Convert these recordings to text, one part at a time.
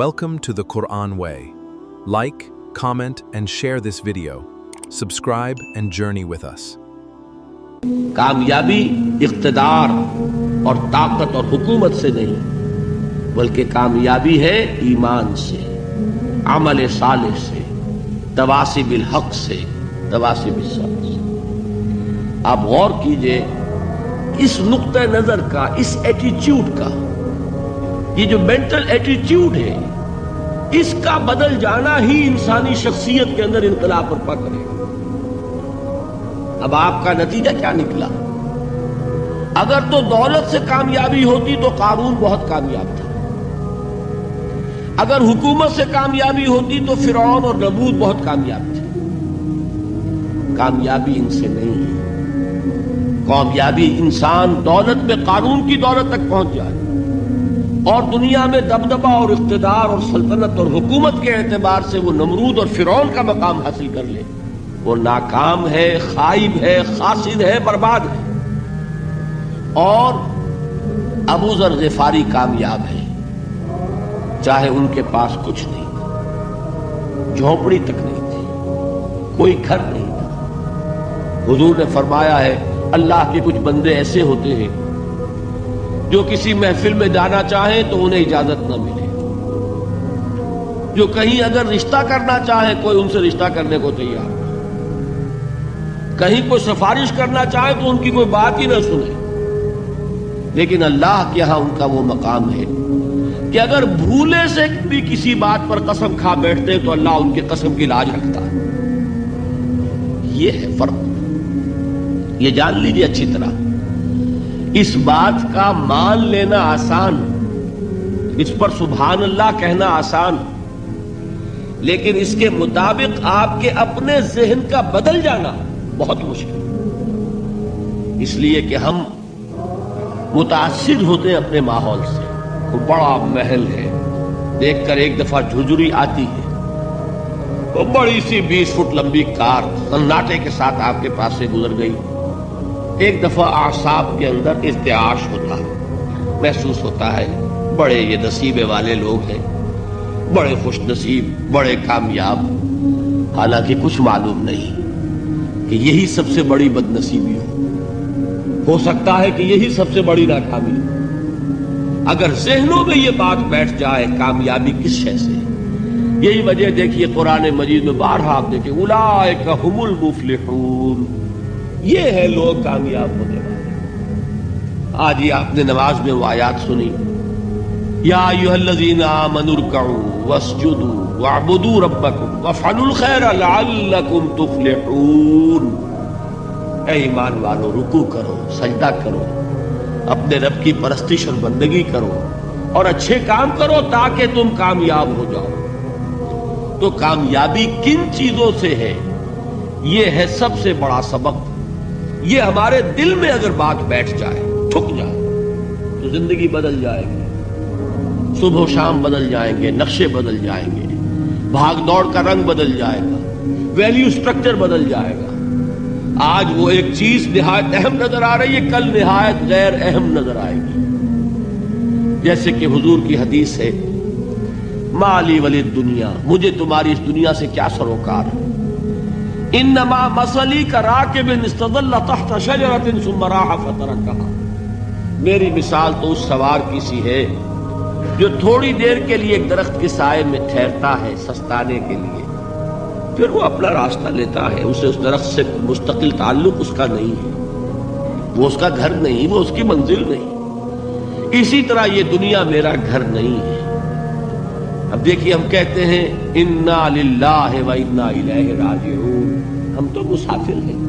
Welcome to the Quran Way. Like, comment, and share this video. Subscribe and journey with us. کامیابی اقتدار اور طاقت اور حکومت سے نہیں، بلکہ کامیابی ہے ایمان سے، عمل صالح سے، تواصی بالحق سے، تواصی بالصبر سے۔ آپ غور کیجئے اس نقطہ نظر کا، اس ایٹیچیوڈ کا، یہ جو مینٹل ایٹیچیوڈ ہے، اس کا بدل جانا ہی انسانی شخصیت کے اندر انقلاب برپا کرے گا۔ اب آپ کا نتیجہ کیا نکلا؟ اگر تو دولت سے کامیابی ہوتی تو قارون بہت کامیاب تھا، اگر حکومت سے کامیابی ہوتی تو فرعون اور نمرود بہت کامیاب تھے۔ کامیابی ان سے نہیں ہے۔ کامیابی انسان دولت میں قارون کی دولت تک پہنچ جائے اور دنیا میں دبدبہ اور اقتدار اور سلطنت اور حکومت کے اعتبار سے وہ نمرود اور فرعون کا مقام حاصل کر لے، وہ ناکام ہے، خائب ہے، خاسر ہے، برباد ہے۔ اور ابو ذر غفاری کامیاب ہے، چاہے ان کے پاس کچھ نہیں تھا، جھونپڑی تک نہیں تھی، کوئی گھر نہیں تھا۔ حضور نے فرمایا ہے اللہ کے کچھ بندے ایسے ہوتے ہیں جو کسی محفل میں جانا چاہیں تو انہیں اجازت نہ ملے، جو کہیں اگر رشتہ کرنا چاہیں کوئی ان سے رشتہ کرنے کو تیار نہ، کہیں کوئی سفارش کرنا چاہے تو ان کی کوئی بات ہی نہ سنے۔ لیکن اللہ کے ہاں ان کا وہ مقام ہے کہ اگر بھولے سے بھی کسی بات پر قسم کھا بیٹھتے تو اللہ ان کے قسم کی لاج رکھتا ہے۔ یہ ہے فرق، یہ جان لیجیے اچھی طرح۔ اس بات کا مان لینا آسان، اس پر سبحان اللہ کہنا آسان، لیکن اس کے مطابق آپ کے اپنے ذہن کا بدل جانا بہت مشکل، اس لیے کہ ہم متاثر ہوتے ہیں اپنے ماحول سے۔ وہ بڑا محل ہے، دیکھ کر ایک دفعہ جھجری آتی ہے، وہ بڑی سی 20 فٹ لمبی کار سناٹے کے ساتھ آپ کے پاس سے گزر گئی۔ ایک دفعہ اعصاب کے اندر ارتعاش ہوتا ہے، محسوس ہوتا ہے بڑے یہ نصیبے والے لوگ ہیں، بڑے خوش نصیب، بڑے کامیاب، حالانکہ کچھ معلوم نہیں کہ یہی سب سے بڑی بد نصیبی ہو سکتا ہے کہ یہی سب سے بڑی ناکامی ہو۔ اگر ذہنوں میں یہ بات بیٹھ جائے کامیابی کس شے سے، یہی وجہ دیکھیے قرآن مجید میں بارہا آپ دیکھیں اولئک ھم المفلحون، یہ ہے لوگ کامیاب ہونے والے۔ آج ہی آپ نے نماز میں وہ آیات سنی، یا ایھا الذین آمنوا ارکعوا واسجدوا واعبدوا ربکم وافعلوا الخیر لعلکم تفلحون۔ اے ایمان والو، رکوع کرو، سجدہ کرو، اپنے رب کی پرستش اور بندگی کرو اور اچھے کام کرو تاکہ تم کامیاب ہو جاؤ۔ تو کامیابی کن چیزوں سے ہے؟ یہ ہے سب سے بڑا سبق۔ یہ ہمارے دل میں اگر بات بیٹھ جائے، ٹھک جائے، تو زندگی بدل جائے گی، صبح و شام بدل جائیں گے، نقشے بدل جائیں گے، بھاگ دوڑ کا رنگ بدل جائے گا، ویلیو سٹرکچر بدل جائے گا۔ آج وہ ایک چیز نہایت اہم نظر آ رہی ہے، کل نہایت غیر اہم نظر آئے گی۔ جیسے کہ حضور کی حدیث ہے مالی ولی دنیا، مجھے تمہاری اس دنیا سے کیا سروکار ہے، انما مثلی کراکب استظل تحت شجرۃ ثم راح فترکها، میری مثال تو اس سوار کی سی ہے جو تھوڑی دیر کے لیے ایک درخت کے سائے میں ٹھہرتا ہے سستانے کے لیے، پھر وہ اپنا راستہ لیتا ہے، اسے اس درخت سے مستقل تعلق اس کا نہیں ہے، وہ اس کا گھر نہیں، وہ اس کی منزل نہیں۔ اسی طرح یہ دنیا میرا گھر نہیں ہے۔ اب دیکھیے ہم کہتے ہیں انا للہ و انا الیہ راجعون، ہم تو مسافر ہیں،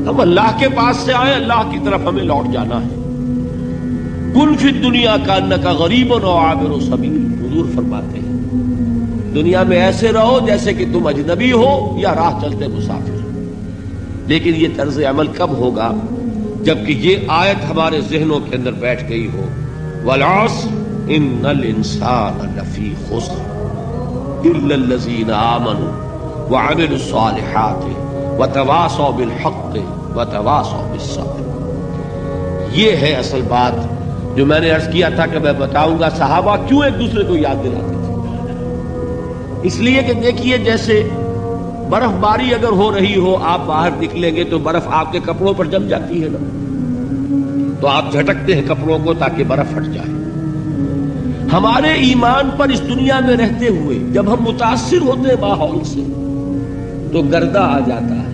ہم اللہ کے پاس سے آئے، اللہ کی طرف ہمیں لوٹ جانا ہے۔ کن فی الدنیا کانک غریب و عابر سبیل، حضور فرماتے ہیں دنیا میں ایسے رہو جیسے کہ تم اجنبی ہو یا راہ چلتے مسافر۔ لیکن یہ طرز عمل کب ہوگا؟ جبکہ یہ آیت ہمارے ذہنوں کے اندر بیٹھ گئی ہو، والعصر ان الانسان لفی خسر الا الذین آمنوا وعملوا الصالحات وتواصوا بالحق وتواصوا بالصبر۔ یہ ہے اصل بات جو میں نے عرض کیا تھا کہ میں بتاؤں گا صحابہ کیوں ایک دوسرے کو یاد دلاتے تھے. اس لیے کہ دیکھیے جیسے برف باری اگر ہو رہی ہو، آپ باہر نکلیں گے تو برف آپ کے کپڑوں پر جم جاتی ہے نا، تو آپ جھٹکتے ہیں کپڑوں کو تاکہ برف ہٹ جائے. ہمارے ایمان پر اس دنیا میں رہتے ہوئے جب ہم متاثر ہوتے ہیں ماحول سے تو گردہ آ جاتا ہے،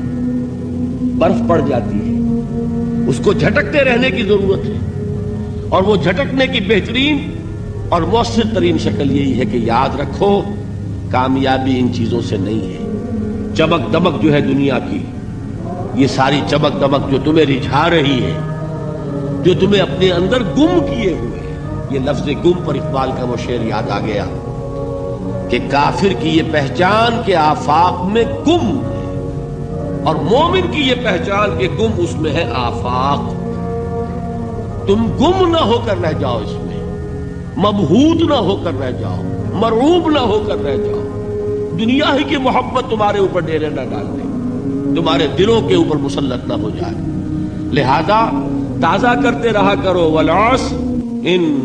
برف پڑ جاتی ہے، اس کو جھٹکتے رہنے کی ضرورت ہے. اور وہ جھٹکنے کی بہترین اور مؤثر ترین شکل یہی ہے کہ یاد رکھو کامیابی ان چیزوں سے نہیں ہے. چمک دمک جو ہے دنیا کی، یہ ساری چمک دمک جو تمہیں رجھا رہی ہے، جو تمہیں اپنے اندر گم کیے ہوئے، یہ لفظ گم پر اقبال کا وہ شعر یاد آ گیا کہ کافر کی یہ پہچان کہ آفاق میں گم ہے، اور مومن کی یہ پہچان کہ گم اس میں ہے آفاق. تم گم نہ ہو کر رہ جاؤ، اس میں مبہوت نہ ہو کر رہ جاؤ، مرعوب نہ ہو کر رہ جاؤ. دنیا ہی کی محبت تمہارے اوپر ڈیرے نہ ڈال دے، تمہارے دلوں کے اوپر مسلط نہ ہو جائے. لہذا تازہ کرتے رہا کرو والعصر ان